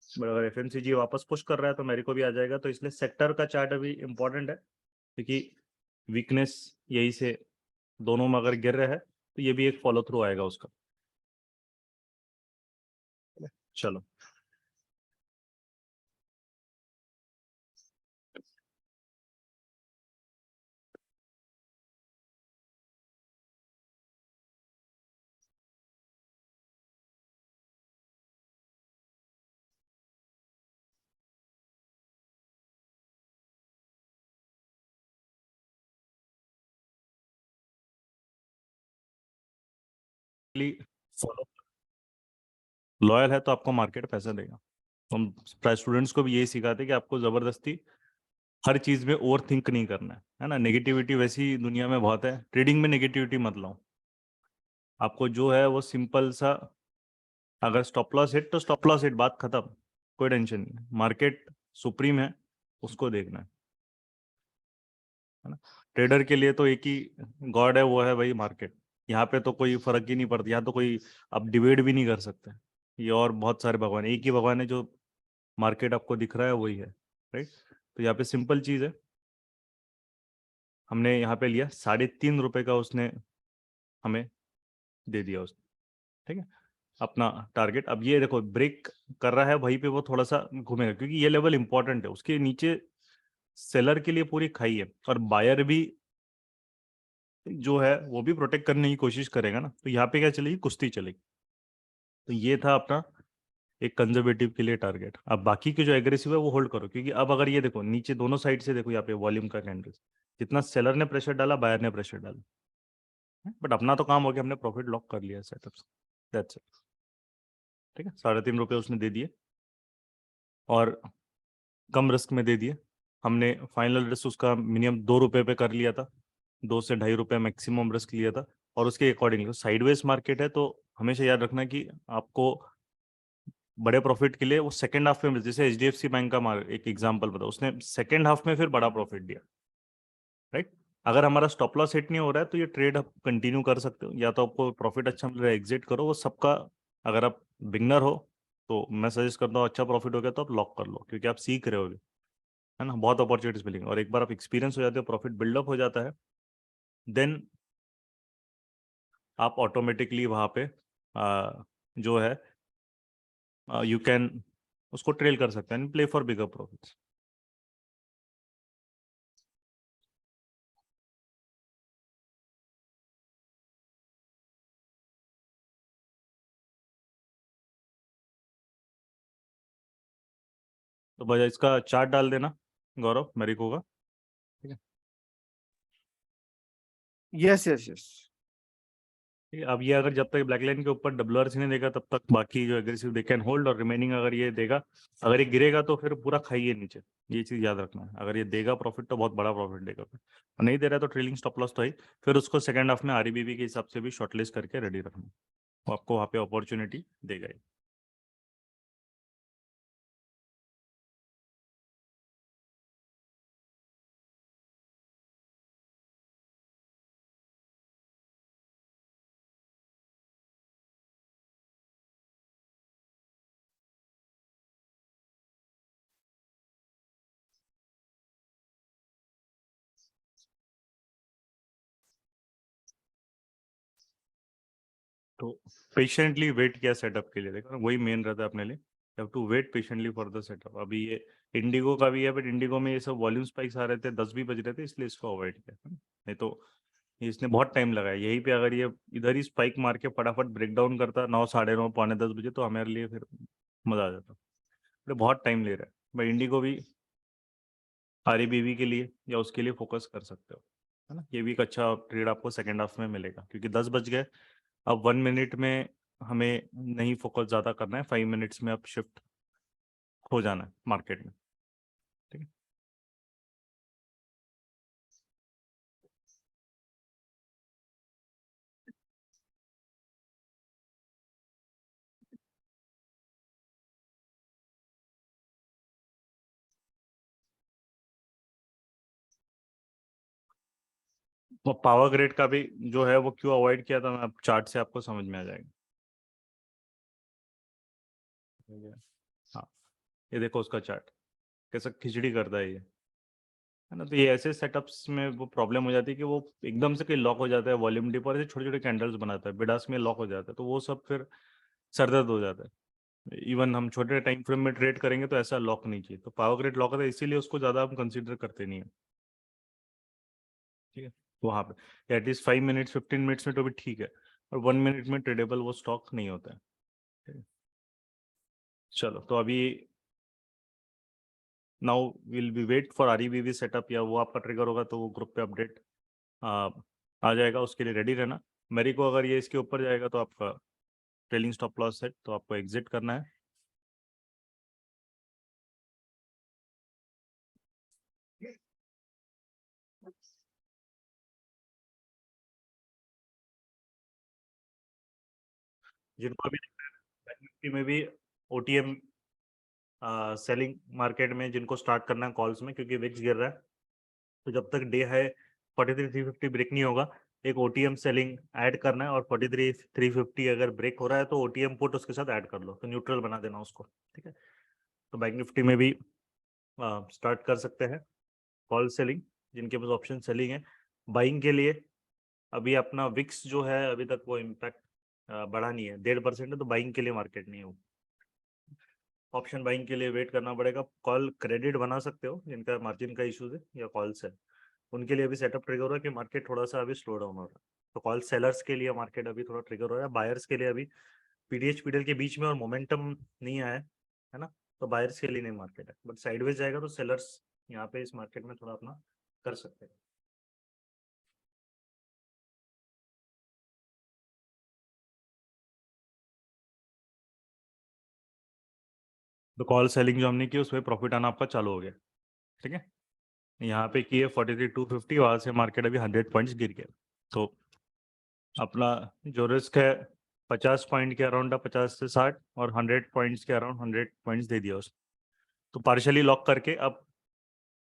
बट अगर एफएमसीजी वापस पुश कर रहा है तो मेरे को भी आ जाएगा, तो इसलिए सेक्टर का चार्ट अभी इंपॉर्टेंट है, क्योंकि वीकनेस यही से दोनों में अगर गिर रहा है तो ये भी एक फॉलो थ्रू आएगा उसका। चलो। फॉलो लॉयल है तो आपको मार्केट पैसा देगा। तो हम स्टूडेंट्स को भी यही सिखाते हैं कि आपको जबरदस्ती हर चीज में ओवर थिंक नहीं करना है ना। नेगेटिविटी वैसी दुनिया में बहुत है, ट्रेडिंग में नेगेटिविटी मत लाओ। आपको जो है वो सिंपल सा, अगर स्टॉप लॉस हिट तो स्टॉप लॉस हिट, बात खत्म, कोई टेंशन नहीं। मार्केट सुप्रीम है, उसको देखना है ना। ट्रेडर के लिए तो एक ही गॉड है, वो है भाई मार्केट। यहाँ पे तो कोई फर्क ही नहीं पड़ता, यहाँ तो कोई आप डिबेट भी नहीं कर सकते। ये और बहुत सारे भगवान, एक ही भगवान है जो मार्केट आपको दिख रहा है, वही है, राइट। तो यहाँ पे सिंपल चीज है, हमने यहाँ पे लिया 3.5 रुपए का, उसने हमें दे दिया उसने, ठीक है, अपना टारगेट। अब ये देखो ब्रेक कर रहा है वहीं पे, वो थोड़ा सा घूमेगा क्योंकि ये लेवल इंपॉर्टेंट है। उसके नीचे सेलर के लिए पूरी खाई है, और बायर भी जो है वो भी प्रोटेक्ट करने की कोशिश करेगा ना। तो यहाँ पे क्या चलेगी, कुश्ती चलेगी। तो ये था अपना एक कंजर्वेटिव के लिए टारगेट। अब बाकी के जो एग्रेसिव है वो होल्ड करो, क्योंकि अब अगर ये देखो नीचे दोनों साइड से देखो, यहाँ पे वॉल्यूम का कैंडल, जितना सेलर ने प्रेशर डाला बायर ने प्रेशर डाला, बट अपना तो काम हो गया, हमने प्रॉफिट लॉक कर लिया सेटअप से, दैट्स इट, ठीक है। 3.5 रुपये उसने दे दिए और कम रिस्क में दे दिए हमने। फाइनल रिस्क उसका मिनिमम 2 रुपये पे कर लिया था, 2 से 2.5 रुपये मैक्सिमम रिस्क लिया था। और उसके अकॉर्डिंगली साइडवेज मार्केट है, तो हमेशा याद रखना कि आपको बड़े प्रॉफिट के लिए वो सेकंड हाफ में, जैसे एचडीएफसी बैंक का एक एग्जांपल बताओ, उसने सेकंड हाफ में फिर बड़ा प्रॉफिट दिया, राइट। अगर हमारा स्टॉप लॉस हिट नहीं हो रहा है तो ये ट्रेड आप कंटिन्यू कर सकते हो, या तो आपको प्रॉफिट अच्छा मिल रहा है एग्जिट करो, वो सबका। अगर आप बिगनर हो तो मैं सजेस्ट करता हूँ, अच्छा प्रॉफिट हो गया तो आप लॉक कर लो, क्योंकि आप सीख रहे होगे, है ना। बहुत अपॉर्चुनिटीज मिलेंगी, और एक बार आप एक्सपीरियंस हो जाते हो, प्रॉफिट बिल्डअप हो जाता है, देन आप ऑटोमेटिकली वहाँ पे जो है यू कैन उसको ट्रेल कर सकते हैं, प्ले फॉर बिगर प्रॉफिट्स। तो बजाय इसका चार्ट डाल देना गौरव, मेरिको का, ठीक है। Yes yes yes. ठीक है, अब ये अगर जब तक ब्लैक लाइन के ऊपर डब्ल्यूआरसी नहीं देगा तब तक बाकी जो एग्रेसिव दे कैन होल्ड, और रिमेनिंग अगर ये देगा, अगर ये गिरेगा तो फिर पूरा खाइए नीचे, ये चीज याद रखना है। अगर ये देगा प्रॉफिट तो बहुत बड़ा प्रॉफिट देगा, फिर और नहीं दे रहा है तो ट्रेलिंग स्टॉप लॉस तो ही, फिर उसको सेकंड हाफ में आरईबीवी के हिसाब से भी शॉर्टलिस्ट करके रेडी रखना, वो आपको वहाँ पे अपॉर्चुनिटी देगा ही। तो पेशेंटली वेट किया सेटअप के लिए, देखो वही मेन रहता है अपने लिए, have to wait patiently for the setup. अभी ये इंडिगो का भी है, बट इंडिगो में ये सब वॉल्यूम स्पाइक्स आ रहे थे, 10 भी बज रहे थे, इसलिए इसको अवॉइड किया, नहीं तो इसने बहुत टाइम लगाया यहीं पे। अगर ये इधर ही स्पाइक मार के फटाफट ब्रेक डाउन करता 9, 9:30, 9:45 बजे, तो हमारे लिए फिर मजा आ जाता। तो बहुत टाइम ले रहा है, भाई इंडिगो भी आरईबीवी के लिए या उसके लिए फोकस कर सकते हो, है ना। ये भी एक अच्छा ट्रेड आपको सेकेंड हाफ में मिलेगा, क्योंकि 10 बज गए। अब 1 मिनट में हमें नहीं फोकस ज़्यादा करना है, 5 मिनट्स में अब शिफ्ट हो जाना है मार्केट में, ठीक है। वो पावर ग्रेड का भी जो है वो क्यों अवॉइड किया था, मैं अब चार्ट से आपको समझ में आ जाएगा। हाँ, ये देखो उसका चार्ट कैसा खिचड़ी करता है ये, है ना। तो ये ऐसे सेटअप्स में वो प्रॉब्लम हो जाती है कि वो एकदम से कहीं लॉक हो जाता है, वॉल्यूम डिप, और ऐसे छोटे छोटे कैंडल्स बनाता है, बिडास में लॉक हो जाता है, तो वो सब फिर सरदर्द हो जाता है। इवन हम छोटे टाइम फ्रेम में ट्रेड करेंगे तो ऐसा लॉक नहीं चाहिए, तो पावर ग्रेड लॉक होता है, इसीलिए उसको ज़्यादा हम कंसिडर करते नहीं है, ठीक है। वहाँ पे एटलीस्ट 5 मिनट्स 15 मिनट्स में तो भी ठीक है, और 1 मिनट में ट्रेडेबल वो स्टॉक नहीं होता है, ठीक है। चलो, तो अभी now will be wait for REBV setup, या वो आपका ट्रिगर होगा तो वो ग्रुप पे अपडेट आ जाएगा, उसके लिए रेडी रहना। मेरी को अगर ये इसके ऊपर जाएगा तो आपका ट्रेलिंग स्टॉप लॉस सेट, तो आपको एग्जिट करना है। जिनको अभी बैंक निफ्टी में भी ओटीएम सेलिंग मार्केट में जिनको स्टार्ट करना है कॉल्स में, क्योंकि विक्स गिर रहा है, तो जब तक डे है 43,350 ब्रेक नहीं होगा, एक ओटीएम सेलिंग ऐड करना है। और 43,350 अगर ब्रेक हो रहा है तो ओटीएम पुट उसके साथ ऐड कर लो, तो न्यूट्रल बना देना उसको, ठीक है। तो बैंक निफ्टी में भी स्टार्ट कर सकते हैं कॉल सेलिंग, जिनके पास ऑप्शन सेलिंग है। बाइंग के लिए अभी अपना विक्स जो है अभी तक वो इम्पैक्ट बढ़ा नहीं है, 1.5% है, तो बाइंग के लिए मार्केट नहीं है वो। ऑप्शन बाइंग के लिए वेट करना पड़ेगा। कॉल क्रेडिट बना सकते हो जिनका मार्जिन का इशूज है या कॉल्स है, उनके लिए अभी सेटअप ट्रिगर हो रहा है कि मार्केट थोड़ा सा अभी स्लो डाउन हो रहा है। तो कॉल सेलर्स के लिए मार्केट अभी थोड़ा ट्रिगर हो रहा है। बायर्स के लिए अभी पीडीएच पीडीएल के बीच में और मोमेंटम नहीं आया है ना, तो बायर्स के लिए नहीं मार्केट है। बट साइडवेज जाएगा तो सेलर्स यहाँ पे इस मार्केट में थोड़ा अपना कर सकते हैं। तो कॉल सेलिंग जो हमने की उसमें प्रॉफिट आना आपका चालू हो गया, ठीक है। यहाँ पे की है 43,250, वहां से मार्केट अभी 100 पॉइंट्स गिर गया। तो अपना जो रिस्क है 50 पॉइंट के अराउंड, 50 से 60, और 100 पॉइंट्स के अराउंड 100 पॉइंट्स दे दिया उसने। तो पार्शियली लॉक करके अब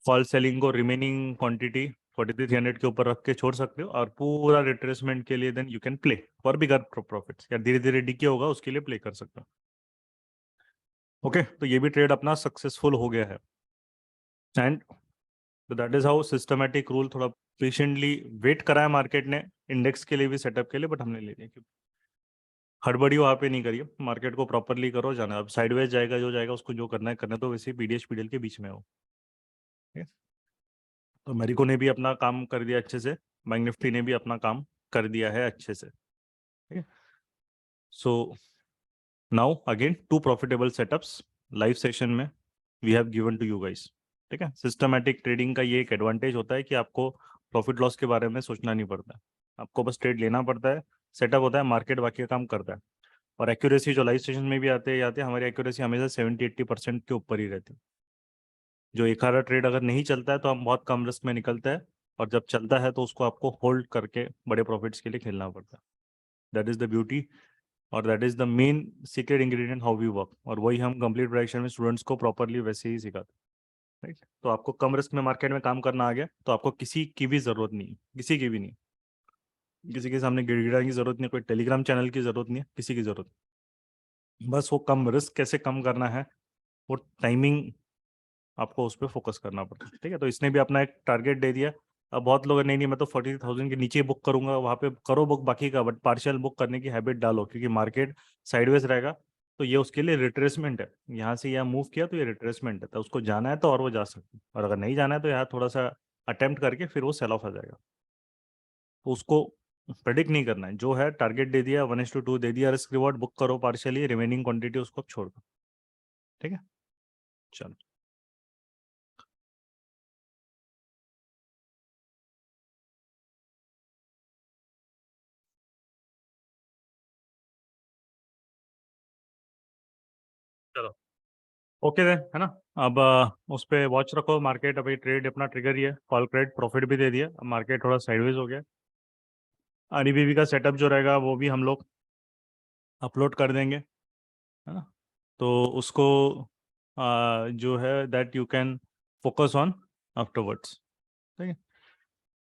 कॉल सेलिंग को रिमेनिंग क्वांटिटी 43,300 के ऊपर रख के छोड़ सकते हो, और पूरा रिट्रेसमेंट के लिए then you can play for bigger profits, या धीरे धीरे डीके होगा उसके लिए प्ले कर सकते हो। ओके, तो ये भी ट्रेड अपना सक्सेसफुल हो गया है। एंड तो that is how systematic rule, थोड़ा पेशेंटली वेट करा है मार्केट ने इंडेक्स के लिए भी, सेटअप के लिए, बट हमने ले लिया। क्योंकि हड़बड़ी वहाँ पे नहीं करिए, मार्केट को प्रॉपरली करो, जाना अब साइडवेज जाएगा जो जाएगा उसको जो करना है करना, तो वैसे पीडीएच पीडीएल के बीच में हो। ठीक है, तो मेरिको ने भी अपना काम कर दिया अच्छे से, बैंक निफ्टी ने भी अपना काम कर दिया है अच्छे से, ठीक है। So now again 2 profitable setups live session में we have given to you guys, ठीक है। सिस्टमैटिक ट्रेडिंग का ये एक एडवांटेज होता है कि आपको प्रॉफिट लॉस के बारे में सोचना नहीं पड़ता, आपको बस ट्रेड लेना पड़ता है, सेटअप होता है, मार्केट बाकी का काम करता है। और एक्यूरेसी जो लाइव सेशन में भी आते हैं हमारी एक्यूरेसी हमेशा 70-80% के ऊपर ही रहती है। जो एक आधा ट्रेड अगर नहीं चलता है तो हम बहुत कम रिस्क में निकलते हैं, और जब चलता है तो उसको आपको होल्ड करके बड़े प्रॉफिट्स के लिए खेलना पड़ता है। दैट इज द ब्यूटी, और that is the main secret ingredient how we work, और वही हम कंप्लीट प्रोडक्शन में स्टूडेंट्स को प्रॉपरली वैसे ही सिखाते हैं, राइट। तो आपको कम रिस्क में मार्केट में काम करना आ गया तो आपको किसी की भी जरूरत नहीं, किसी की भी नहीं, किसी के सामने गिड़गिड़ाने की जरूरत नहीं, कोई टेलीग्राम चैनल की जरूरत नहीं है, किसी की जरूरत नहीं। बस वो कम रिस्क कैसे कम करना है, वो टाइमिंग आपको उस पर फोकस करना पड़ता है, ठीक है। तो इसने भी अपना एक टारगेट दे दिया। अब बहुत लोग नहीं मैं तो 40,000 के नीचे बुक करूंगा, वहां पे करो बुक बाकी का, बट पार्शियल बुक करने की हैबिट डालो, क्योंकि मार्केट साइडवेज रहेगा तो ये उसके लिए रिट्रेसमेंट है। यहाँ से यहाँ मूव किया तो ये रिट्रेसमेंट है, तो उसको जाना है तो और वो जा सकते हैं, और अगर नहीं जाना है तो यहाँ थोड़ा सा अटेम्प्ट करके फिर वो सेल ऑफ आ जाएगा। तो उसको प्रेडिक्ट नहीं करना है, जो है टारगेट दे दिया 1:2 दे दिया, रिस्क रिवॉर्ड बुक करो पार्शियली, रिमेनिंग क्वांटिटी उसको छोड़ दो, ठीक है। चलो, चलो, ओके देन, है ना। अब उस पर वॉच रखो, मार्केट अभी ट्रेड अपना ट्रिगर ही है, कॉल क्रेडिट प्रॉफिट भी दे दिया, अब मार्केट थोड़ा साइडवेज हो गया। आरईबीवी का सेटअप जो रहेगा वो भी हम लोग अपलोड कर देंगे, है ना। तो उसको जो है that you can focus on afterwards, ठीक है।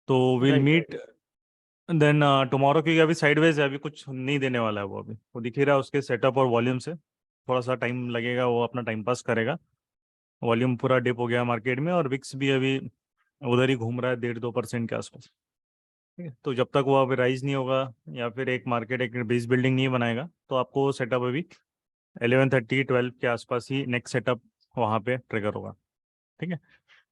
तो विल मीट देन टुमारो, क्योंकि अभी साइडवेज है, अभी कुछ नहीं देने वाला है वो, अभी वो दिख ही रहा है उसके सेटअप और वॉल्यूम से, थोड़ा सा टाइम लगेगा, वो अपना टाइम पास करेगा। वॉल्यूम पूरा डिप हो गया मार्केट में, और विक्स भी अभी उधर ही घूम रहा है 1.5-2% के आसपास, ठीक है। तो जब तक वो अभी राइज नहीं होगा या फिर एक मार्केट एक बेस बिल्डिंग नहीं बनाएगा, तो आपको सेटअप अभी 11:30-12 के आसपास ही नेक्स्ट सेटअप वहाँ पे ट्रिगर होगा, ठीक है।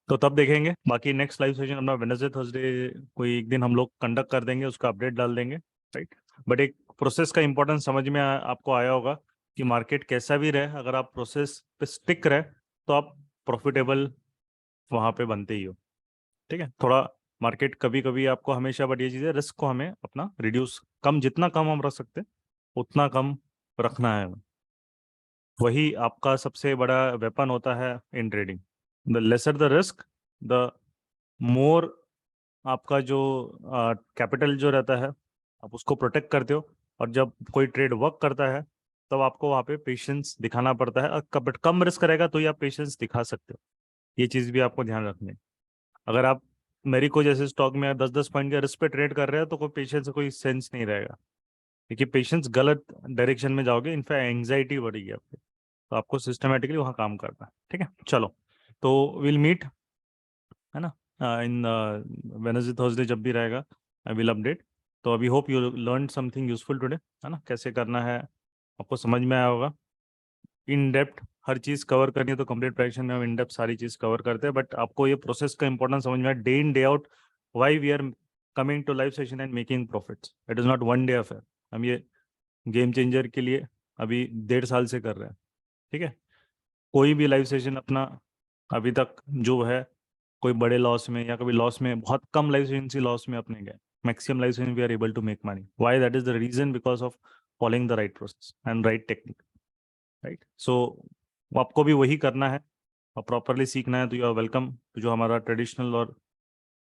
तो तब देखेंगे, बाकी नेक्स्ट लाइव सेशन अपना वेडनेसडे थर्सडे कोई एक दिन हम लोग कंडक्ट कर देंगे, उसका अपडेट डाल देंगे, राइट। बट एक प्रोसेस का इंपॉर्टेंस समझ में आपको आया होगा कि मार्केट कैसा भी रहे, अगर आप प्रोसेस पे स्टिक रहे तो आप प्रॉफिटेबल वहाँ पे बनते ही हो, ठीक है। थोड़ा मार्केट कभी कभी आपको हमेशा, बट ये चीज़ें रिस्क को हमें अपना रिड्यूस कम, जितना कम हम रख सकते हैं उतना कम रखना है। वही आपका सबसे बड़ा वेपन होता है in trading. The lesser the risk, the more आपका जो कैपिटल जो रहता है आप उसको प्रोटेक्ट करते हो। और जब कोई ट्रेड वर्क करता है तब आपको वहाँ पे पेशेंस दिखाना पड़ता है, और कम रिस्क रहेगा तो ही आप पेशेंस दिखा सकते हो। ये चीज़ भी आपको ध्यान रखनी है। अगर आप मेरिको जैसे स्टॉक में 10-10 पॉइंट के रिस्क पे ट्रेड कर रहे हो तो कोई पेशेंस कोई सेंस नहीं रहेगा, क्योंकि पेशेंस गलत डायरेक्शन में जाओगे, इनफैक्ट एंग्जाइटी बढ़ेगी आपकी। तो आपको सिस्टमेटिकली वहाँ काम करना है। ठीक है, चलो तो विल मीट, है ना, इन वेडनेसडे थर्सडे जब भी रहेगा आई विल अपडेट। तो अभी hope you learn something useful today, है ना, कैसे करना है आपको समझ में आया होगा। In depth her cheese cover करनी है तो कंप्लीट प्रेडिक्शन में हम इन डेप्थ सारी चीज़ कवर करते हैं, बट आपको ये प्रोसेस का इंपॉर्टेंस समझ में आया, day in day out why we are coming to live session and making profits. It is not one day affair. हम ये गेम चेंजर के लिए अभी 1.5 साल से कर रहे हैं। ठीक है, कोई भी लाइव सेशन अपना अभी तक जो है कोई बड़े लॉस में या कभी लॉस में, बहुत कम लाइव सेशन से लॉस में अपने गए। Maximum live session we are able to make money. Why? That is the reason, because of following the right process and right technique, right. So आपको भी वही करना है और प्रॉपरली सीखना है तो यू आर वेलकम। तो जो हमारा ट्रेडिशनल और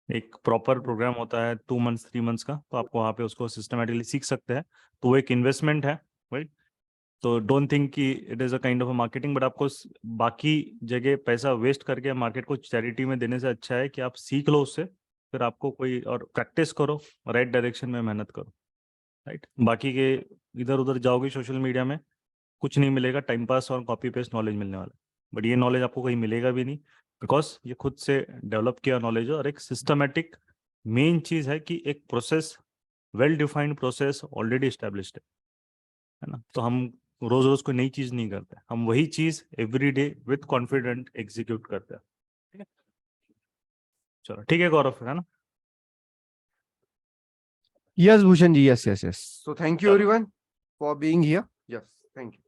एक प्रॉपर प्रोग्राम होता है 2 मंथ्स 3 मंथ्स का, तो आपको वहाँ पे उसको सिस्टमेटिकली सीख सकते हैं। तो वो एक इन्वेस्टमेंट है, राइट। तो डोंट थिंक कि it is a kind of a marketing, but आपको बाकी जगह पैसा वेस्ट करके मार्केट को चैरिटी में देने से अच्छा है कि आप सीख लो उससे, फिर आपको कोई और प्रैक्टिस करो, राइट डायरेक्शन में मेहनत करो, राइट। बाकी के इधर उधर जाओगे सोशल मीडिया में, कुछ नहीं मिलेगा, टाइम पास और कॉपी पेस्ट नॉलेज मिलने वाला है। बट ये नॉलेज आपको कहीं मिलेगा भी नहीं, बिकॉज ये खुद से डेवलप किया नॉलेज है और एक सिस्टमेटिक मेन चीज़ है कि एक process, well defined process already established है ना। तो हम रोज रोज कोई नई चीज नहीं करते, हम वही चीज every day with confident execute करते हैं। ठीक है, चलो ठीक है गौरव, है ना। Yes, Bhushan ji. Yes. So thank you चलो। everyone for being here. Yes, thank you.